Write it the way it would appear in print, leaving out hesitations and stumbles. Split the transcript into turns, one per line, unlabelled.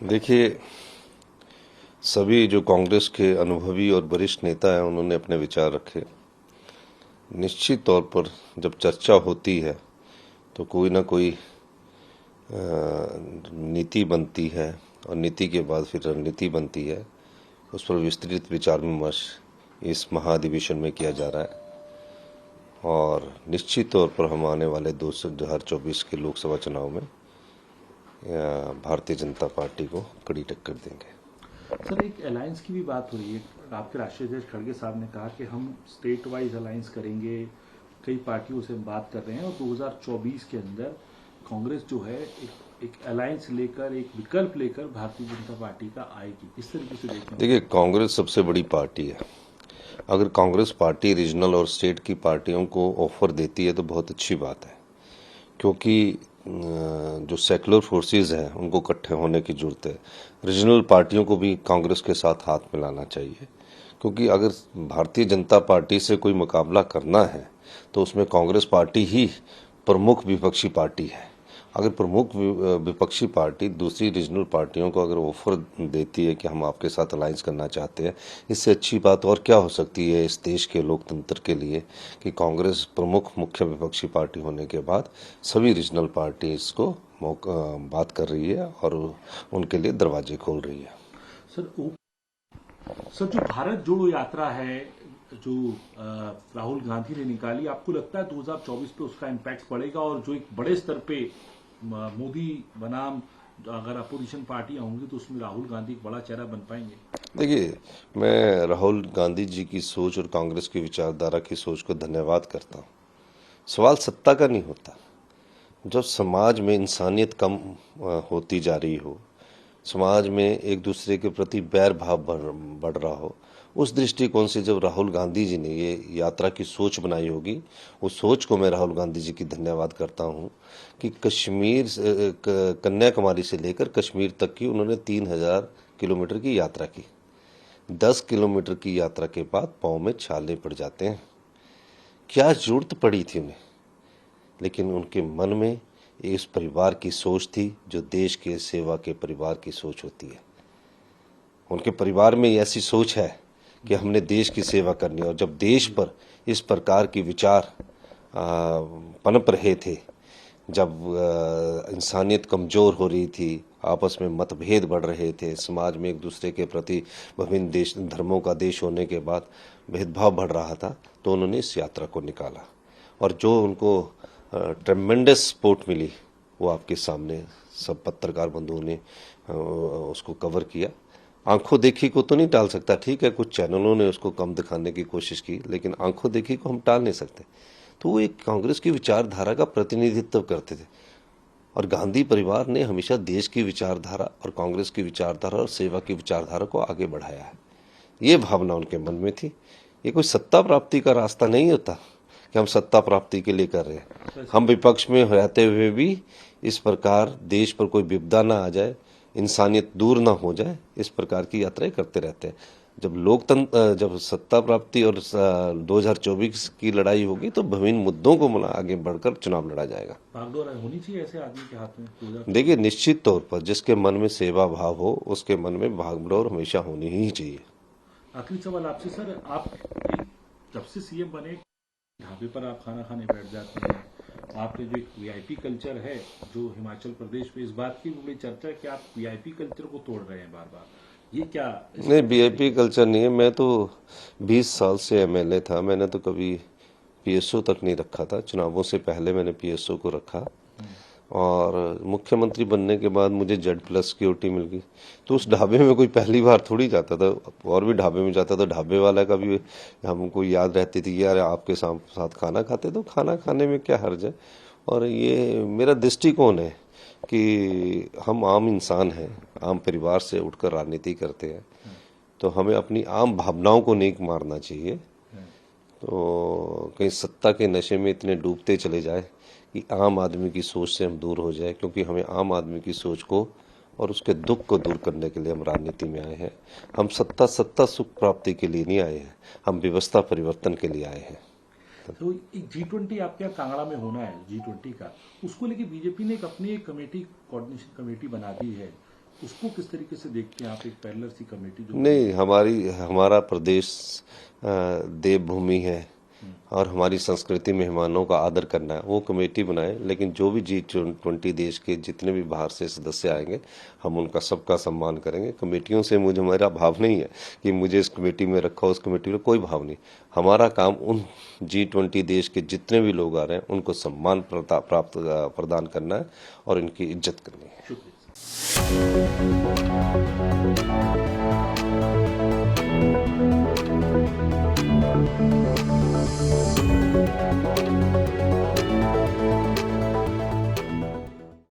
देखिए, सभी जो कांग्रेस के अनुभवी और वरिष्ठ नेता हैं उन्होंने अपने विचार रखे। निश्चित तौर पर जब चर्चा होती है तो कोई ना कोई नीति बनती है और नीति के बाद फिर रणनीति बनती है। उस पर विस्तृत विचार विमर्श इस महाधिवेशन में किया जा रहा है और निश्चित तौर पर हम आने वाले 2024 के लोकसभा चुनाव में भारतीय जनता पार्टी को कड़ी टक्कर देंगे।
सर, एक अलायंस की भी बात हो रही है। आपके राष्ट्रीय अध्यक्ष खड़गे साहब ने कहा कि हम स्टेट वाइज अलायंस करेंगे, कई पार्टियों से हम बात कर रहे हैं और 2024 के अंदर कांग्रेस जो है एक अलायंस लेकर, एक विकल्प लेकर भारतीय जनता पार्टी का आएगी। किस तरीके से देखें?
देखिए, कांग्रेस सबसे बड़ी पार्टी है। अगर कांग्रेस पार्टी रीजनल और स्टेट की पार्टियों को ऑफर देती है तो बहुत अच्छी बात है, क्योंकि जो सेकुलर फोर्सेस हैं उनको इकट्ठे होने की जरूरत है। रीजनल पार्टियों को भी कांग्रेस के साथ हाथ मिलाना चाहिए, क्योंकि अगर भारतीय जनता पार्टी से कोई मुकाबला करना है तो उसमें कांग्रेस पार्टी ही प्रमुख विपक्षी पार्टी है। अगर प्रमुख विपक्षी पार्टी दूसरी रीजनल पार्टियों को अगर ऑफर देती है कि हम आपके साथ अलायंस करना चाहते हैं, इससे अच्छी बात और क्या हो सकती है इस देश के लोकतंत्र के लिए कि कांग्रेस प्रमुख मुख्य विपक्षी पार्टी होने के बाद सभी रीजनल पार्टी इसको बात कर रही है और उनके लिए दरवाजे खोल रही है।
सर, जो भारत जोड़ो यात्रा है जो राहुल गांधी ने निकाली, आपको लगता है 2024 पे उसका इम्पैक्ट पड़ेगा और जो एक बड़े स्तर पे मोदी बनाम अगर अपोजिशन पार्टियां होंगी तो उसमें राहुल गांधी एक बड़ा चेहरा बन पाएंगे?
देखिए, मैं राहुल गांधी जी की सोच और कांग्रेस की विचारधारा की सोच को धन्यवाद करता हूँ। सवाल सत्ता का नहीं होता। जब समाज में इंसानियत कम होती जा रही हो, समाज में एक दूसरे के प्रति बैर भाव बढ़ रहा हो, उस दृष्टिकोण से जब राहुल गांधी जी ने ये यात्रा की सोच बनाई होगी, उस सोच को मैं राहुल गांधी जी की धन्यवाद करता हूँ कि कश्मीर कन्याकुमारी से लेकर कश्मीर तक की उन्होंने 3000 किलोमीटर की यात्रा की। 10 किलोमीटर की यात्रा के बाद पाँव में छाले पड़ जाते हैं। क्या जरूरत पड़ी थी उन्हें, लेकिन उनके मन में इस परिवार की सोच थी जो देश के सेवा के परिवार की सोच होती है। उनके परिवार में ऐसी सोच है कि हमने देश की सेवा करनी है। और जब देश पर इस प्रकार की विचार पनप रहे थे, जब इंसानियत कमज़ोर हो रही थी, आपस में मतभेद बढ़ रहे थे, समाज में एक दूसरे के प्रति विभिन्न देश धर्मों का देश होने के बाद भेदभाव बढ़ रहा था, तो उन्होंने इस यात्रा को निकाला और जो उनको ट्रेमेंडस सपोर्ट मिली वो आपके सामने सब पत्रकार बंधुओं ने उसको कवर किया। आंखों देखी को तो नहीं टाल सकता, ठीक है, कुछ चैनलों ने उसको कम दिखाने की कोशिश की, लेकिन आंखों देखी को हम टाल नहीं सकते। तो वो एक कांग्रेस की विचारधारा का प्रतिनिधित्व करते थे और गांधी परिवार ने हमेशा देश की विचारधारा और कांग्रेस की विचारधारा और सेवा की विचारधारा को आगे बढ़ाया है। ये भावना उनके मन में थी। ये कोई सत्ता प्राप्ति का रास्ता नहीं होता कि हम सत्ता प्राप्ति के लिए कर रहे हैं। हम विपक्ष में रहते हुए भी इस प्रकार देश पर कोई विपदा ना आ जाए, इंसानियत दूर ना हो जाए, इस प्रकार की यात्राएं करते रहते हैं। जब लोकतंत्र, जब सत्ता प्राप्ति और 2024 की लड़ाई होगी तो विभिन्न मुद्दों को आगे बढ़कर चुनाव लड़ा जाएगा।
भागदौड़ होनी चाहिए ऐसे आदमी के हाथ में?
देखिए, निश्चित तौर पर जिसके मन में सेवा भाव हो उसके मन में भागदौड़ हमेशा होनी ही चाहिए।
आखिरी सवाल आपसे सर, आप जब से सीएम बने ढाबे पर आप खाना खाने बैठ जाते हैं, आपने जो एक वीआईपी कल्चर है जो हिमाचल प्रदेश में, इस बात की बड़ी चर्चा है कि आप वीआईपी कल्चर को तोड़ रहे हैं बार बार, ये क्या?
नहीं, वीआईपी कल्चर नहीं है। मैं तो 20 साल से एमएलए था, मैंने तो कभी पीएसओ तक नहीं रखा था। चुनावों से पहले मैंने पीएसओ को रखा और मुख्यमंत्री बनने के बाद मुझे Z+ सिक्योरिटी मिल गई। तो उस ढाबे में कोई पहली बार थोड़ी जाता था, और भी ढाबे में जाता था। ढाबे वाला का भी हमको याद रहती थी कि यार आपके साथ खाना खाते, तो खाना खाने में क्या हर्ज है। और ये मेरा दृष्टिकोण है कि हम आम इंसान हैं, आम परिवार से उठकर राजनीति करते हैं, तो हमें अपनी आम भावनाओं को नहीं मारना चाहिए। तो कहीं सत्ता के नशे में इतने डूबते चले जाए कि आम आदमी की सोच से हम दूर हो जाए, क्योंकि हमें आम आदमी की सोच को और उसके दुख को दूर करने के लिए हम राजनीति में आए हैं। हम सत्ता सुख प्राप्ति के लिए नहीं आए हैं, हम व्यवस्था परिवर्तन के लिए आए हैं।
तो एक G20 आपके यहाँ कांगड़ा में होना है, G20 का, उसको लेके बीजेपी ने एक अपनी एक कमेटी, कोऑर्डिनेशन कमेटी बना दी है। उसको किस तरीके से देखते हैं आप, एक पैरेलल सी कमेटी जो
नहीं, हमारा प्रदेश देवभूमि है और हमारी संस्कृति मेहमानों का आदर करना है, वो कमेटी बनाए। लेकिन जो भी G20 देश के जितने भी बाहर से सदस्य आएंगे हम उनका सबका सम्मान करेंगे। कमेटियों से मुझे मेरा भाव नहीं है कि मुझे इस कमेटी में रखा, उस कमेटी में, कोई भाव नहीं। हमारा काम उन G20 देश के जितने भी लोग आ रहे हैं उनको सम्मान प्रदान करना है और इनकी इज्जत करनी है।
शुक्रिया।